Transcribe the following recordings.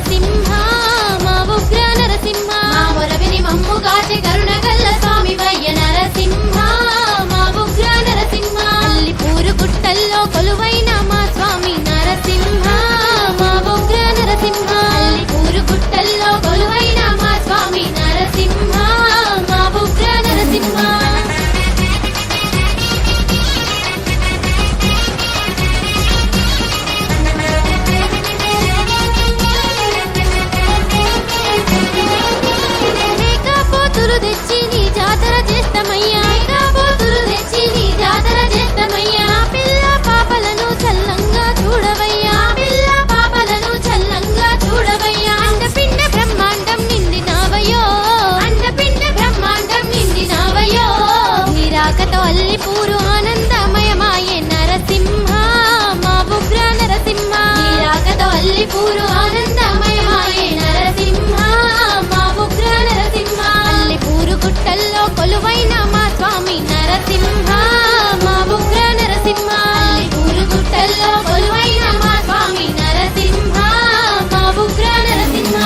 నరసింహ మా ఉగ్ర నరసింహ మా మొరవిని మమ్ము గాచె కరుణగల్ల స్వామి వయ్య నరసింహ మా ఉగ్ర నరసింహ అల్లిపూరు గుట్టల్లో కొలువైన మా స్వామి నరసింహ మా ఉగ్ర నరసింహ అల్లిపూరు గుట్టల్లో కొలువైన మా స్వామి నరసింహ మా ఉగ్ర నరసింహ తెచ్చి నీ జాతర చేస్తామయ్యా పోతులు తెచ్చి నీ జాతర చేస్తామయ్యా పిల్ల పాపలను చల్లంగా చూడవయ్యా పిల్ల పాపలను చల్లంగా చూడవయ్యా అండపిండ బ్రహ్మాండం నిండినావయ్యో అండపిండ బ్రహ్మాండం నిండినావయ్యో నీ రాకతో అల్లిపూరు ఆనందమయమాయే నరసింహ మా ఉగ్ర నరసింహ నీ రాకతో అల్లిపూరు ఆనందమయమాయే నరసింహ మా ఉగ్ర నరసింహ అల్లిపూరు గుట్టల్లో కొలువైన మా స్వామి నరసింహ మా ఉగ్ర నరసింహ అల్లిపూరు గుట్టల్లో కొలువైన మా స్వామి నరసింహ మా ఉగ్ర నరసింహ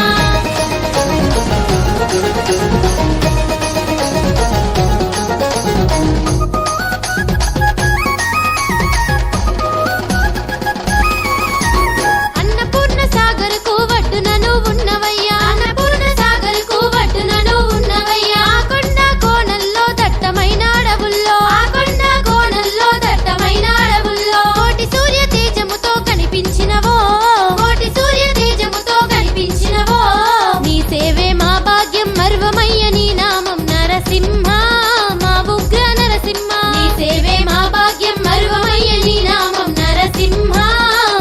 అన్నపూర్ణ సాగర్కు వడ్డునను ఉన్నవయ్యా అన్నపూర్ణ సాగర్కు వడ్డునను ఉన్నవయ్యా ఆ కొండ కోణల్లో దట్టమైన అడవుల్లో ఆ కొండ కోణల్లో దట్టమైన అడవుల్లో కోటి సూర్య తేజముతో కనిపించినవో కోటి సూర్య తేజముతో కనిపించినవో నీ సేవే మా భాగ్యం మర్వమయ్య నీ నామం నరసింహ మా ఉగ్ర నరసింహ నీ సేవే మా భాగ్యం మర్వమయ్య నీ నామం నరసింహ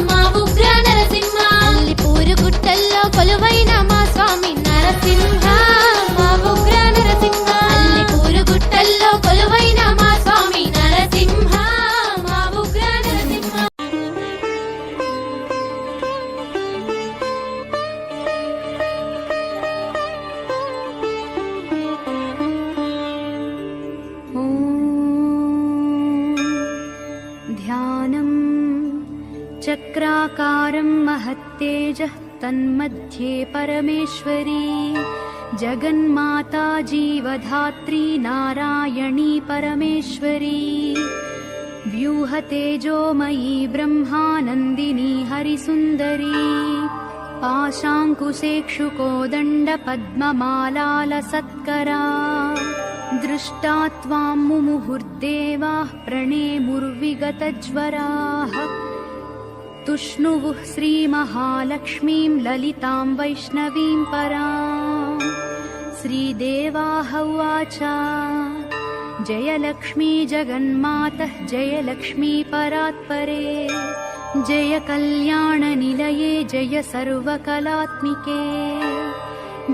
మా ఉగ్ర నరసింహ అల్లిపూరు గుట్టల్లో కొలువైన మా స్వామి నరసింహ మా ఉగ్ర నరసింహ అల్లిపూరు గుట్టల్లో కొలువైన మా స్వామి నరసింహ మా ఉగ్ర నరసింహ ధ్యానం చక్రాకారం महत्तेजः तन्मध्ये परमेश्वरी जगन्माता जीवधात्री नारायणी परमेश्वरी व्यूहतेजोमयी ब्रह्मानन्दिनी हरिसुन्दरी पाशाङ्कुशेक्षुकोदण्ड पद्ममालालसत्करा दृष्टा त्वां मुमुहुर्देवाः प्रणेमुर्विगतज्वराः तुष्णुवुः श्रीमहालक्ष्मीं ललितां वैष्णवीं परां श्रीदेवाः उवाच जयलक्ष्मी जगन्मातः जयलक्ष्मी परात्परे जय कल्याणनिलये जय सर्वकलात्मिके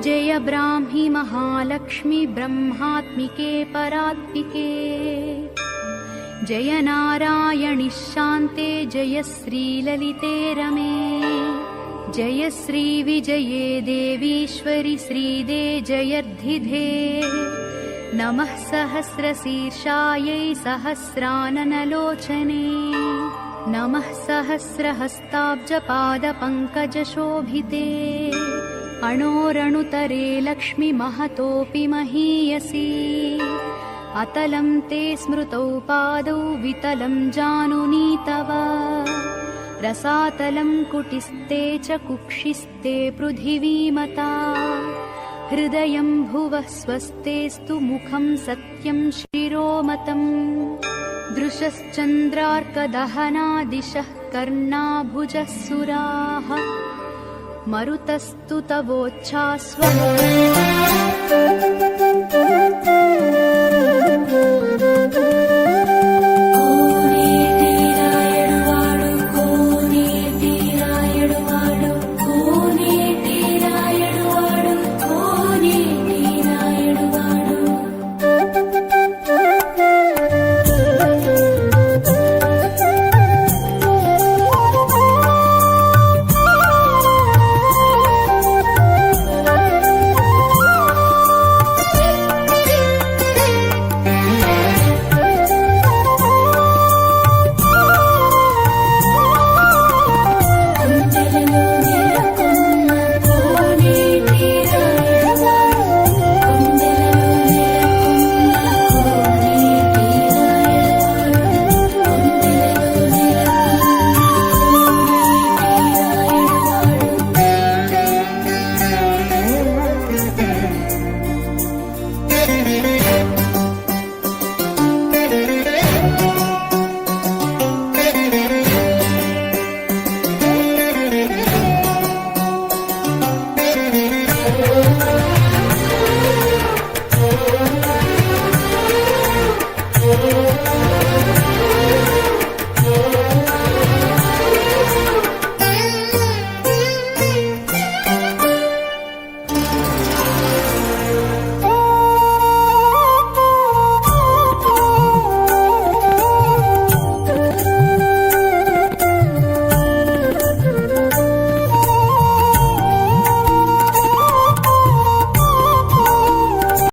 जय ब्राह्मी महालक्ष्मी ब्रह्मात्मिके परात्मिके जय नारायणि शान्ते जय श्रीललिते रमे जय श्रीविजये देवीश्वरि श्रीदे जयर्धिधे नमः सहस्रशीर्षायै सहस्राननलोचने नमः सहस्रहस्ताब्जपादपङ्कजशोभिते अणोरणुतरे लक्ष्मी महतोऽपि महीयसी अतलं ते स्मृतौ पादौ वितलं जानुनी तव रसातलं कुटिस्ते च कुक्षिस्ते पृथिवीमता हृदयं भुवः स्वस्तेस्तु मुखं सत्यं शिरोमतम् दृशश्चन्द्रार्कदहनादिशः कर्णाभुजः सुराः मरुतस्तु तवोच्छास्वः